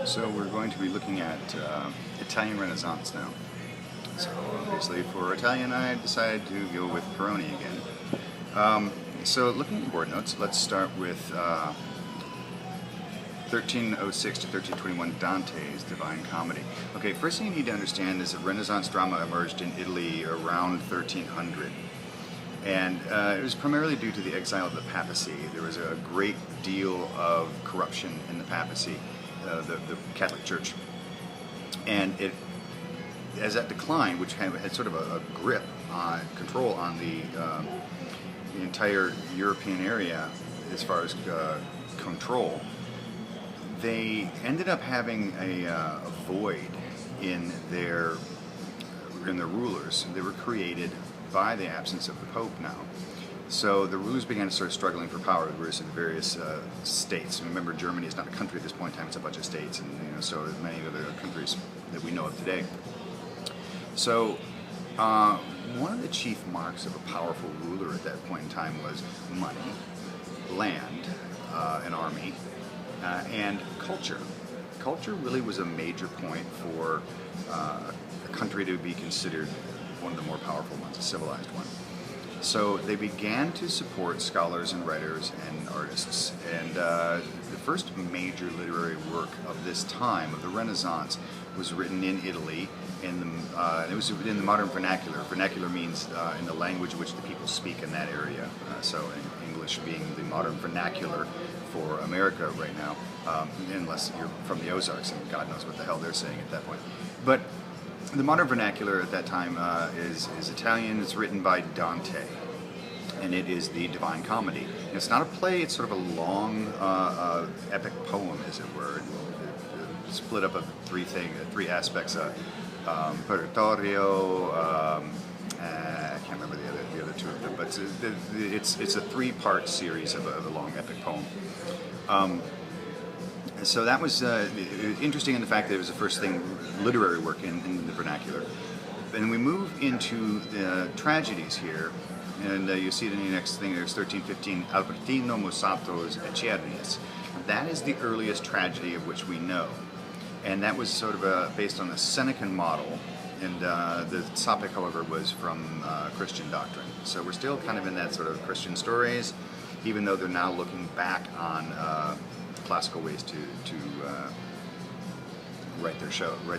So we're going to be looking at Italian Renaissance now. So obviously for Italian I decided to go with Peroni again. So looking at board notes, let's start with 1306 to 1321 Dante's Divine Comedy. Okay, first thing you need to understand is that Renaissance drama emerged in Italy around 1300. And it was primarily due to the exile of the papacy. There was a great deal of corruption in the papacy, the Catholic Church. And it, as that declined, which had sort of a grip on control on the entire European area as far as control, they ended up having a void in their rulers. They were created by the absence of the Pope now. So the rulers began to start struggling for power in various states. Remember, Germany is not a country at this point in time; it's a bunch of states, and so are many other countries that we know of today. So one of the chief marks of a powerful ruler at that point in time was money, land, an army, and culture. Culture really was a major point for a country to be considered one of the more powerful ones, a civilized one. So they began to support scholars and writers and artists. And the first major literary work of this time, of the Renaissance, was written in Italy. It was in the modern vernacular. Vernacular means in the language which the people speak in that area. So English being the modern vernacular for America right now, unless you're from the Ozarks and God knows what the hell they're saying at that point. But the modern vernacular at that time is Italian. It's written by Dante, and it is the Divine Comedy. And it's not a play, it's sort of a long epic poem, as it were. It's split up of three aspects. Purgatorio, I can't remember the other two of them, but it's a three-part series of a long epic poem. So that was interesting in the fact that it was the first literary work in the vernacular. And we move into the tragedies here, and you see it in the next thing. There's 1315, Albertino Musato's Ecernius. That is the earliest tragedy of which we know. And that was sort of based on the Senecan model, and the topic, however, was from Christian doctrine. So we're still kind of in that sort of Christian stories, even though they're now looking back on classical ways to write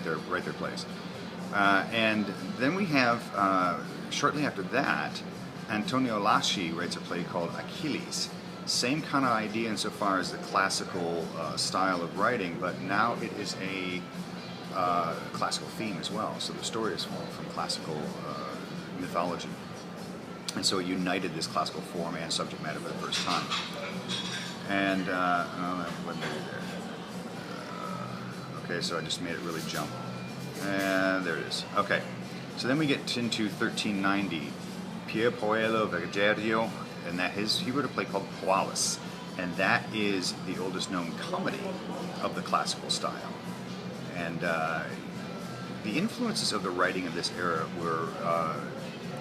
their plays. And then we have, shortly after that, Antonio Lasci writes a play called Achilles. Same kind of idea insofar as the classical style of writing, but now it is a classical theme as well. So the story is from classical mythology. And so it united this classical form and subject matter for the first time. And, what did I do there? Okay, so I just made it really jump. And there it is. Okay, so then we get into 1390, Pier Paolo Vegerio, and he wrote a play called Poalus, and that is the oldest known comedy of the classical style. And the influences of the writing of this era were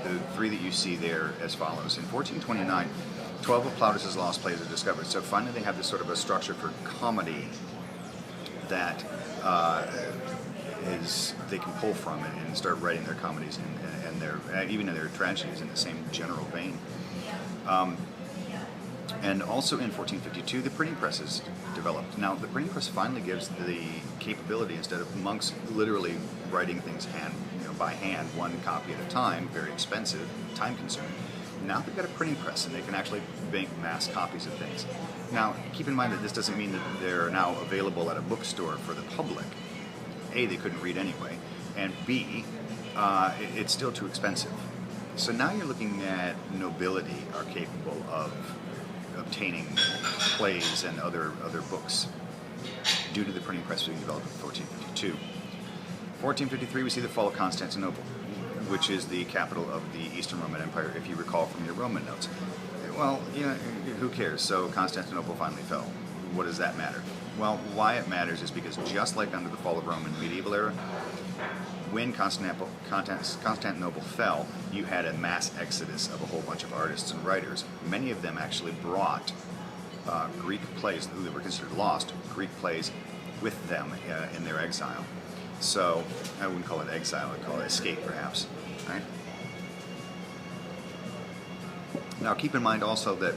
the three that you see there as follows. In 1429, 12 of Plautus's lost plays are discovered. So finally they have this sort of a structure for comedy that they can pull from it and start writing their comedies and even their tragedies in the same general vein. And also in 1452, the printing press is developed. Now, the printing press finally gives the capability, instead of monks literally writing things by hand, one copy at a time, very expensive, time-consuming. Now they've got a printing press, and they can actually make mass copies of things. Now, keep in mind that this doesn't mean that they're now available at a bookstore for the public. A, they couldn't read anyway, and B, it's still too expensive. So now you're looking at nobility are capable of obtaining plays and other books due to the printing press being developed in 1452. 1453, we see the fall of Constantinople, which is the capital of the Eastern Roman Empire, if you recall from your Roman notes. Well, who cares? So Constantinople finally fell. What does that matter? Well, why it matters is because just like under the fall of Rome in the medieval era, when Constantinople fell, you had a mass exodus of a whole bunch of artists and writers. Many of them actually brought Greek plays that were considered lost, Greek plays, with them in their exile. So I wouldn't call it exile, I'd call it escape perhaps, right? Now keep in mind also that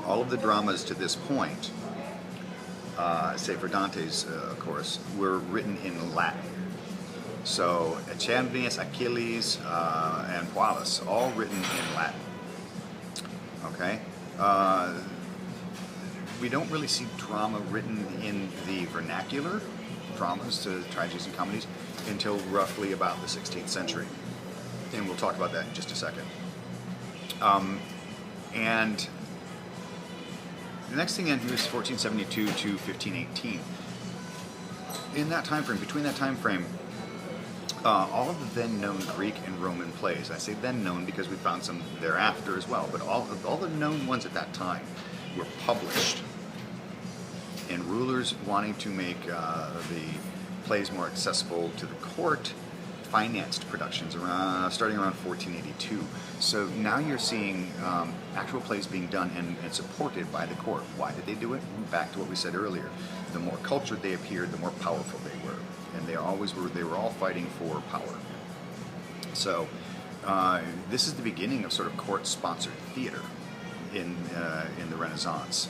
all of the dramas to this point, save for Dante's, of course, were written in Latin. So Aeschines, Achilles, and Pallas, all written in Latin. Okay? We don't really see drama written in the vernacular, dramas to tragedies and comedies, until roughly about the 16th century. And we'll talk about that in just a second. And the next thing in here is 1472 to 1518. In that time frame, between that time frame, all of the then known Greek and Roman plays, I say then known because we found some thereafter as well, but all the known ones at that time were published. And rulers wanting to make the plays more accessible to the court financed productions starting around 1482. So now you're seeing actual plays being done and supported by the court. Why did they do it? Back to what we said earlier. The more cultured they appeared, the more powerful they were. And they were all fighting for power. So this is the beginning of sort of court-sponsored theater in the Renaissance.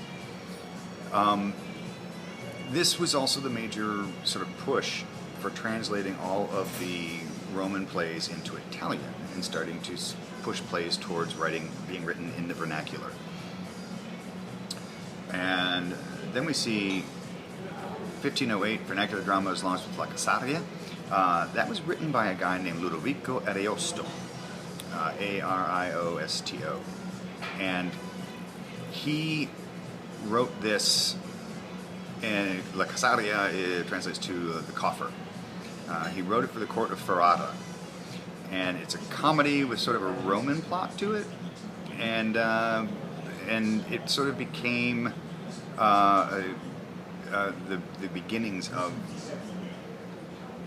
This was also the major sort of push for translating all of the Roman plays into Italian and starting to push plays towards being written in the vernacular. And then we see 1508, vernacular drama is launched with La Casaria. That was written by a guy named Ludovico Ariosto, Ariosto. And he wrote this, and La Casaria translates to the coffer. He wrote it for the court of Ferrara. And it's a comedy with sort of a Roman plot to it. And it sort of became the beginnings of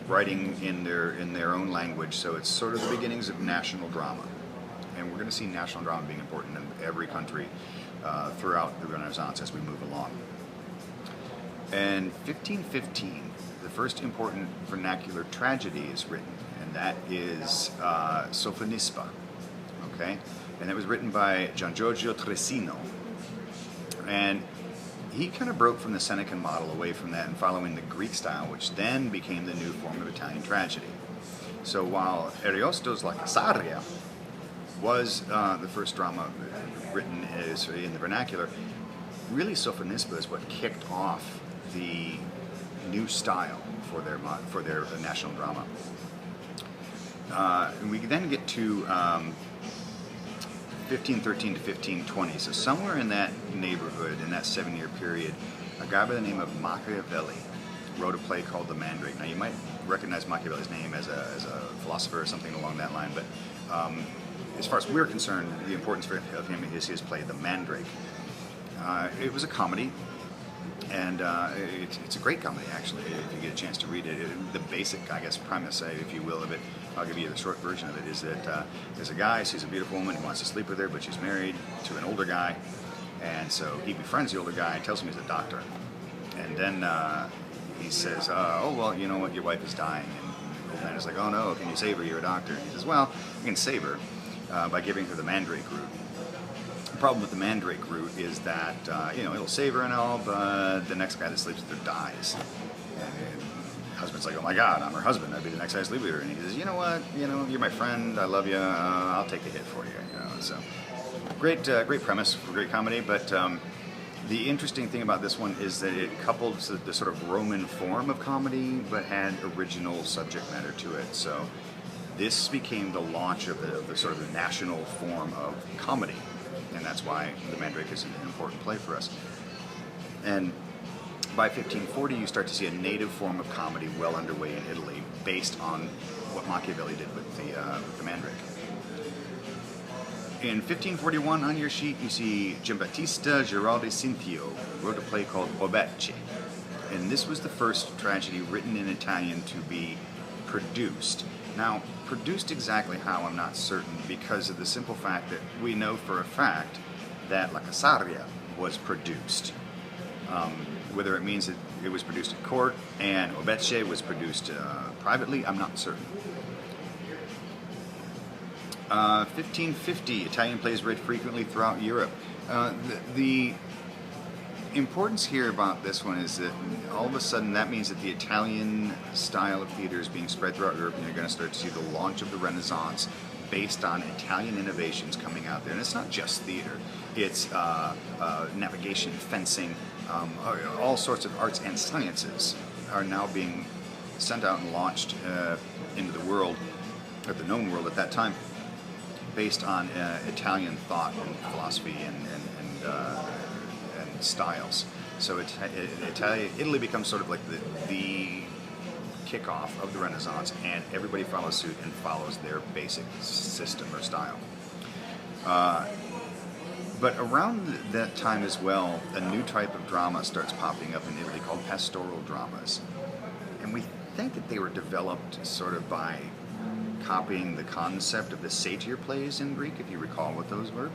writing in their own language. So it's sort of the beginnings of national drama. And we're going to see national drama being important in every country throughout the Renaissance as we move along. In 1515, the first important vernacular tragedy is written, and that is Sophonisba. Okay? And it was written by Gian Giorgio Tresino. And he kind of broke from the Senecan model away from that and following the Greek style, which then became the new form of Italian tragedy. So while Ariosto's La Casaria was the first drama written in the vernacular, really Sophonisba is what kicked off the new style for their national drama. And we then get to 1513 to 1520. So somewhere in that neighborhood, in that 7-year period, a guy by the name of Machiavelli wrote a play called The Mandrake. Now you might recognize Machiavelli's name as a philosopher or something along that line, but as far as we're concerned, the importance of him is his play, The Mandrake. It was a comedy, and it's a great comedy, actually, if you get a chance to read it. The basic, I guess, premise, if you will, of it, I'll give you the short version of it, is that there's a guy, sees a beautiful woman, he wants to sleep with her, but she's married to an older guy, and so he befriends the older guy and tells him he's a doctor. And then he says, oh, well, you know what, your wife is dying. And the old man is like, oh no, can you save her, you're a doctor? And he says, well, you can save her by giving her the mandrake root. The problem with the mandrake root is that, it'll save her and all, but the next guy that sleeps with her dies. And the husband's like, oh my God, I'm her husband, I'd be the next guy to sleep with her. And he says, you know what, you're my friend, I love you, I'll take the hit for you. So great premise for great comedy, but the interesting thing about this one is that it coupled the sort of Roman form of comedy, but had original subject matter to it. So this became the launch of the sort of the national form of comedy. And that's why The Mandrake is an important play for us. And by 1540, you start to see a native form of comedy well underway in Italy, based on what Machiavelli did with the Mandrake. In 1541, on your sheet, you see Giambattista Giraldi Cinthio wrote a play called Orbecce. And this was the first tragedy written in Italian to be produced. Now, produced exactly how, I'm not certain, because of the simple fact that we know for a fact that La Casaria was produced. Whether it means that it was produced at court and Obece was produced privately, I'm not certain. 1550, Italian plays read frequently throughout Europe. The importance here about this one is that all of a sudden that means that the Italian style of theater is being spread throughout Europe, and you're going to start to see the launch of the Renaissance based on Italian innovations coming out there. And it's not just theater, it's navigation, fencing, all sorts of arts and sciences are now being sent out and launched into the world, or the known world at that time, based on Italian thought and philosophy and styles. So Italy becomes sort of like the kickoff of the Renaissance, and everybody follows suit and follows their basic system or style. But around that time as well, a new type of drama starts popping up in Italy called pastoral dramas. And we think that they were developed sort of by copying the concept of the satyr plays in Greek, if you recall what those were.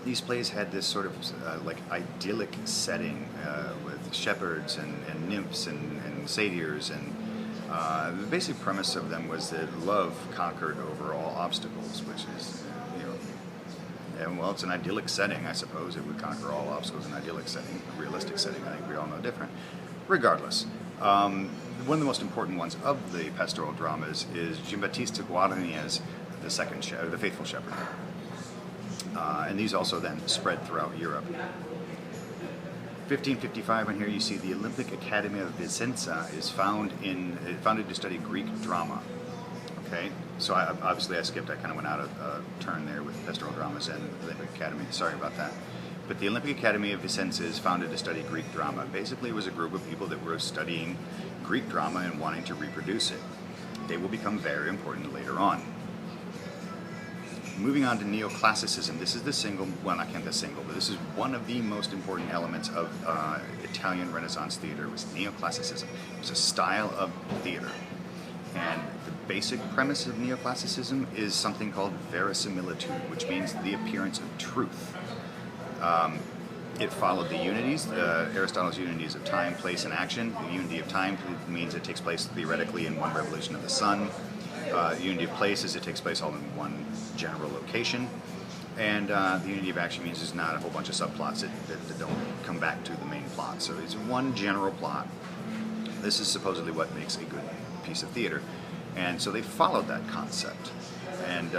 These plays had this sort of like idyllic setting with shepherds and nymphs and satyrs, and the basic premise of them was that love conquered over all obstacles, which is, and well, it's an idyllic setting, I suppose. It would conquer all obstacles in an idyllic setting. A realistic setting, I think we all know different. Regardless, one of the most important ones of the pastoral dramas is Giambattista Guarnia's The Faithful Shepherd. And these also then spread throughout Europe. 1555, and here you see the Olympic Academy of Vicenza is founded to study Greek drama. Okay, so obviously I skipped. I kind of went out of turn there with pastoral dramas and the Olympic Academy. Sorry about that. But the Olympic Academy of Vicenza is founded to study Greek drama. Basically, it was a group of people that were studying Greek drama and wanting to reproduce it. They will become very important later on. Moving on to neoclassicism, this is the single, well, not the single, but this is one of the most important elements of Italian Renaissance theater, was neoclassicism. It was a style of theater. And the basic premise of neoclassicism is something called verisimilitude, which means the appearance of truth. It followed the unities, Aristotle's unities of time, place, and action. The unity of time means it takes place theoretically in one revolution of the sun. Unity of place is it takes place all in one general location. And the unity of action means there's not a whole bunch of subplots that don't come back to the main plot. So it's one general plot. This is supposedly what makes a good piece of theater. And so they followed that concept. And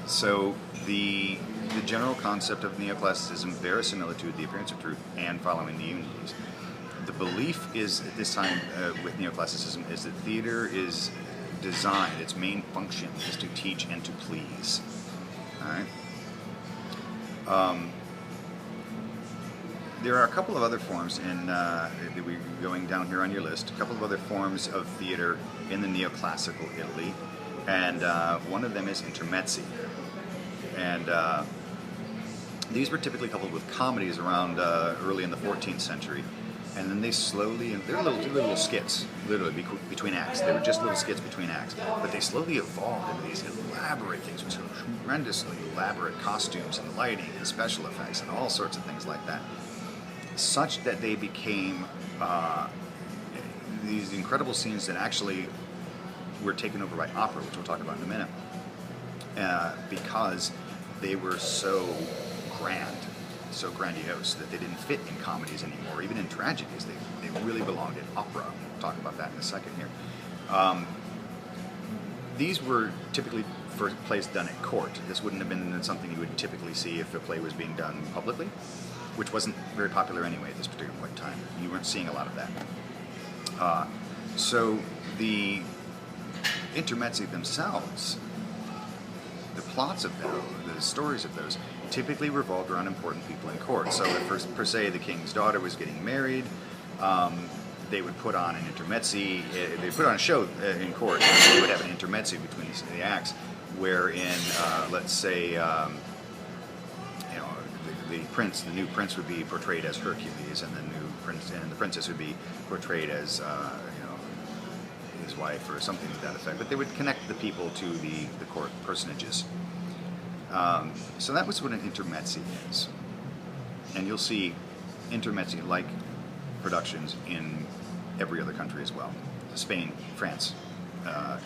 so the general concept of neoclassicism, verisimilitude, the appearance of truth, and following the unities. The belief is, at this time with neoclassicism, is that theater is designed, its main function is to teach and to please. All right. There are a couple of other forms we're going down here on your list, a couple of other forms of theater in the neoclassical Italy, and one of them is intermezzi. And these were typically coupled with comedies around early in the 14th century. And then they slowly, and they're little skits, literally between acts. They were just little skits between acts. But they slowly evolved into these elaborate things, with tremendously elaborate costumes and lighting and special effects and all sorts of things like that. Such that they became these incredible scenes that actually were taken over by opera, which we'll talk about in a minute, because they were so grand, so grandiose, that they didn't fit in comedies anymore, even in tragedies. They really belonged in opera. We'll talk about that in a second here. These were typically for plays done at court. This wouldn't have been something you would typically see if a play was being done publicly, which wasn't very popular anyway at this particular point in time. You weren't seeing a lot of that. So the intermezzi themselves, the plots of them, the stories of those, typically revolved around important people in court. So if, per se, the king's daughter was getting married, they would put on an intermezzi, they put on a show in court, and they would have an intermezzi between the acts, wherein, let's say, the new prince would be portrayed as Hercules, and the princess would be portrayed as, his wife or something to that effect. But they would connect the people to the court personages. So that was what an intermezzi is. And you'll see intermezzi-like productions in every other country as well. Spain, France,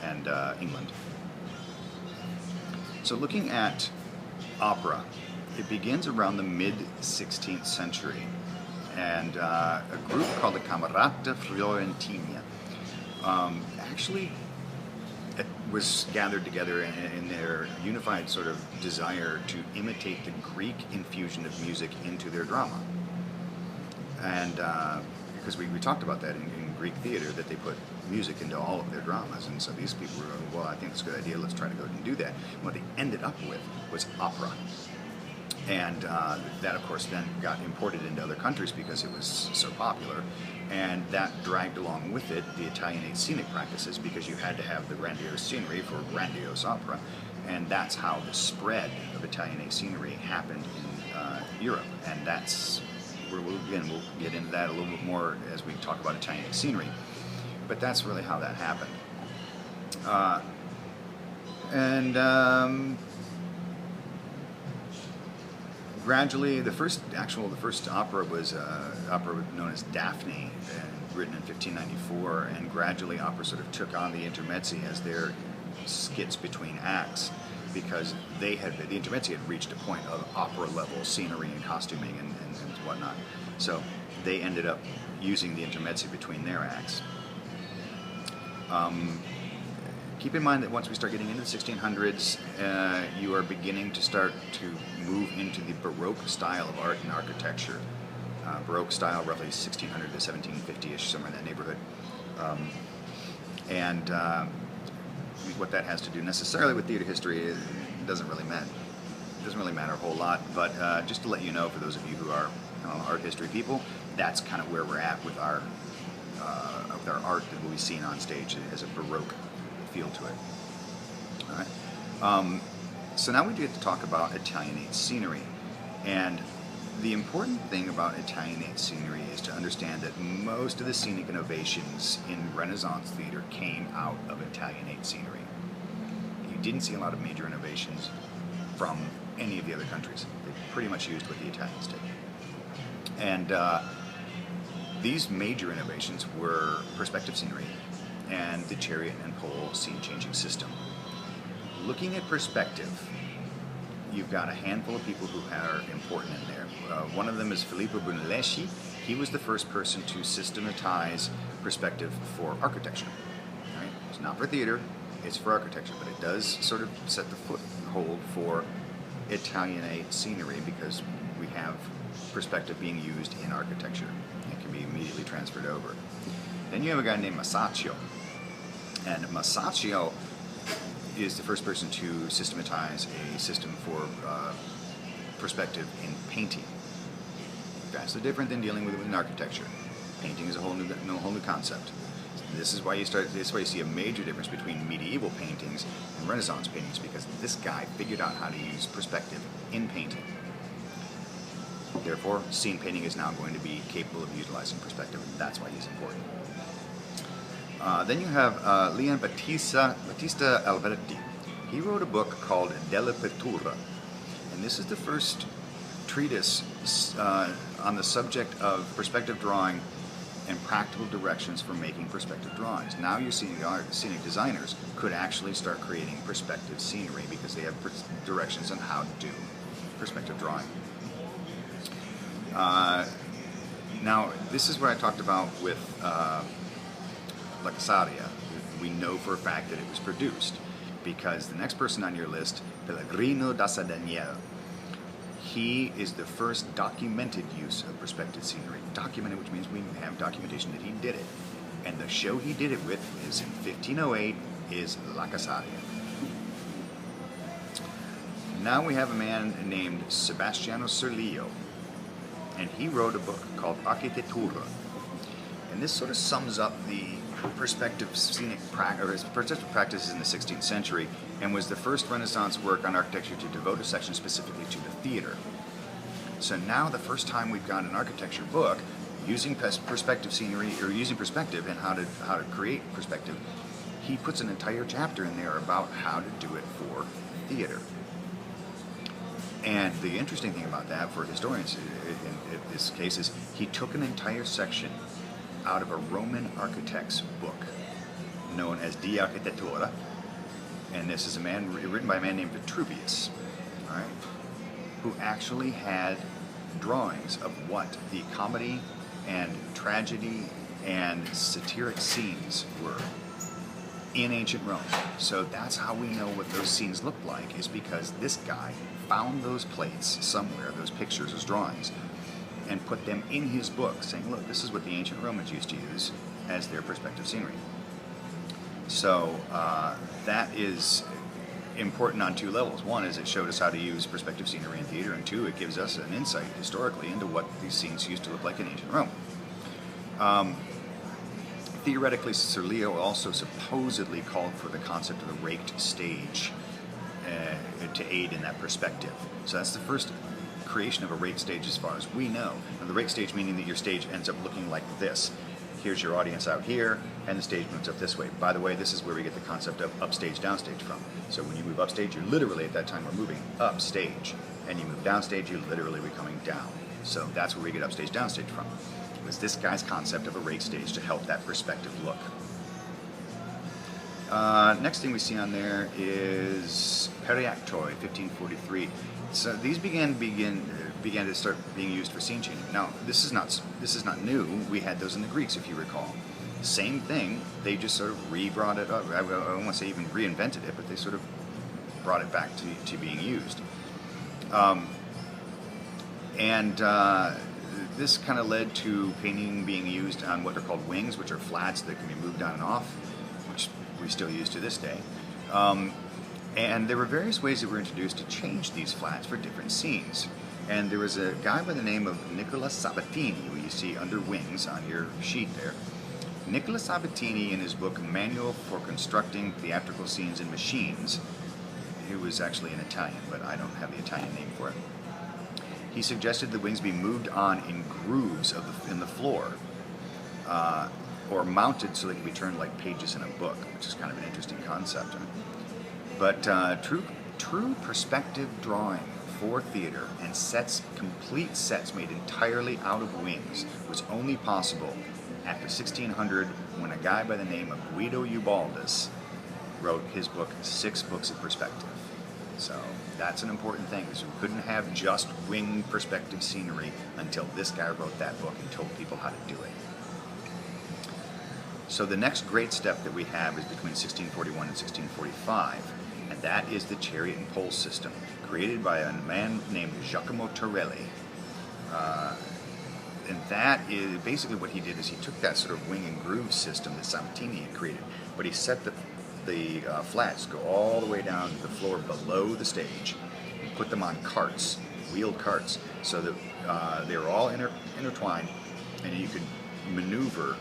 and England. So looking at opera, it begins around the mid-16th century, and a group called the Camerata Fiorentina actually it was gathered together in their unified sort of desire to imitate the Greek infusion of music into their drama. And because we talked about that in Greek theater, that they put music into all of their dramas, and so these people were going, well, I think it's a good idea, let's try to go and do that. And what they ended up with was opera. And that, of course, then got imported into other countries because it was so popular. And that dragged along with it the Italianate scenic practices, because you had to have the grandiose scenery for grandiose opera. And that's how the spread of Italianate scenery happened in Europe. And that's, we'll get into that a little bit more as we talk about Italianate scenery. But that's really how that happened. Gradually, the first opera was opera known as Daphne, written in 1594, and gradually opera sort of took on the intermezzi as their skits between acts, because the intermezzi had reached a point of opera level scenery and costuming and whatnot. So they ended up using the intermezzi between their acts. Keep in mind that once we start getting into the 1600s, you are beginning to start to move into the Baroque style of art and architecture. Baroque style, roughly 1600 to 1750-ish, somewhere in that neighborhood. What that has to do necessarily with theater history, it doesn't really matter. It doesn't really matter a whole lot, but just to let you know, for those of you who are art history people, that's kind of where we're at with our art that will be seen on stage as a Baroque feel to it. All right. So now we get to talk about Italianate scenery, and the important thing about Italianate scenery is to understand that most of the scenic innovations in Renaissance theater came out of Italianate scenery. You didn't see a lot of major innovations from any of the other countries. They pretty much used what the Italians did. And these major innovations were perspective scenery and the chariot and pole scene-changing system. Looking at perspective, you've got a handful of people who are important in there. One of them is Filippo Brunelleschi. He was the first person to systematize perspective for architecture. Right? It's not for theater, it's for architecture, but it does sort of set the foothold for Italianate scenery, because we have perspective being used in architecture. It can be immediately transferred over. Then you have a guy named Masaccio. And Masaccio is the first person to systematize a system for perspective in painting. Vastly different than dealing with it in architecture. Painting is a whole new concept. This is why you see a major difference between medieval paintings and Renaissance paintings, because this guy figured out how to use perspective in painting. Therefore, scene painting is now going to be capable of utilizing perspective, and that's why he's important. Then you have Leon Battista Alberti. He wrote a book called Della Pittura, and this is the first treatise on the subject of perspective drawing and practical directions for making perspective drawings. Now you're seeing scenic designers could actually start creating perspective scenery because they have directions on how to do perspective drawing. Now, this is what I talked about with La Casaria. We know for a fact that it was produced because the next person on your list, Pellegrino da Sardegna, he is the first documented use of perspective scenery. Documented, which means we have documentation that he did it. And the show he did it with is in 1508, is La Casaria. Now we have a man named Sebastiano Serlio, and he wrote a book called Architettura. And this sort of sums up the perspective practices in the 16th century, and was the first Renaissance work on architecture to devote a section specifically to the theater. So now the first time we've got an architecture book using perspective scenery, or using perspective and how to create perspective, he puts an entire chapter in there about how to do it for theater. And the interesting thing about that for historians and in this case is he took an entire section out of a Roman architect's book known as De Architectura, and this is a man written by a man named Vitruvius, all right, who actually had drawings of what the comedy and tragedy and satiric scenes were in ancient Rome. So that's how we know what those scenes look like, is because this guy found those plates somewhere, those pictures, those drawings, and put them in his book, saying, look, this is what the ancient Romans used to use as their perspective scenery. So that is important on two levels. One is it showed us how to use perspective scenery in theater, and two, it gives us an insight historically into what these scenes used to look like in ancient Rome. Theoretically, Sir Leo also supposedly called for the concept of a raked stage to aid in that perspective. So that's the first creation of a raked stage as far as we know. And the raked stage meaning that your stage ends up looking like this. Here's your audience out here, and the stage moves up this way. By the way, this is where we get the concept of upstage, downstage from. So when you move upstage, you're literally, at that time, we're moving upstage. And you move downstage, you're literally coming down. So that's where we get upstage, downstage from. It was this guy's concept of a raked stage to help that perspective look. Next thing we see on there is Periactoi, 1543. So these began to start being used for scene changing. Now this is not new. We had those in the Greeks, if you recall. Same thing. They just sort of re-brought it up. I don't want to say even reinvented it, but they sort of brought it back to being used. This kind of led to painting being used on what are called wings, which are flats that can be moved on and off, which we still use to this day. And there were various ways that were introduced to change these flats for different scenes. And there was a guy by the name of Nicola Sabatini, who you see under wings on your sheet there. Nicola Sabatini, in his book Manual for Constructing Theatrical Scenes in Machines, he was actually an Italian, but I don't have the Italian name for it. He suggested the wings be moved on in grooves in the floor, or mounted so they could be turned like pages in a book, which is kind of an interesting concept. But true perspective drawing for theater and sets, complete sets made entirely out of wings, was only possible after 1600, when a guy by the name of Guido Ubaldus wrote his book, 6 Books of Perspective. So that's an important thing, because we couldn't have just wing perspective scenery until this guy wrote that book and told people how to do it. So the next great step that we have is between 1641 and 1645, and that is the chariot and pole system, created by a man named Giacomo Torelli. And that is basically what he did, is he took that sort of wing and groove system that Sabatini had created, but he set the flats go all the way down to the floor below the stage and put them on carts, wheeled carts, so that they were all intertwined, and you could maneuver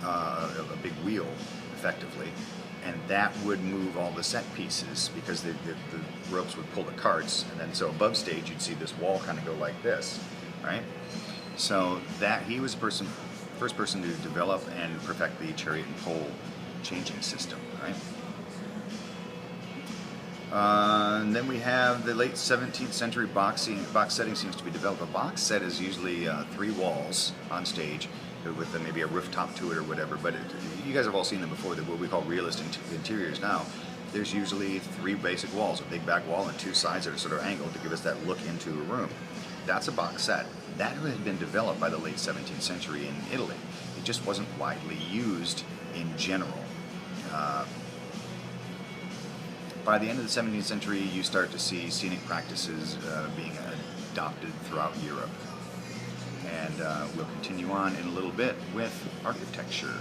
a big wheel effectively, and that would move all the set pieces, because the ropes would pull the carts, and then so above stage you'd see this wall kind of go like this, right? So that he was the first person to develop and perfect the chariot and pole changing system, right? And then we have the late 17th century box setting seems to be developed. A box set is usually 3 walls on stage with maybe a rooftop to it or whatever, but you guys have all seen them before, what we call realist interiors now. There's usually 3 basic walls, a big back wall and 2 sides that are sort of angled to give us that look into a room. That's a box set. That had been developed by the late 17th century in Italy. It just wasn't widely used in general. By the end of the 17th century, you start to see scenic practices being adopted throughout Europe. And we'll continue on in a little bit with architecture.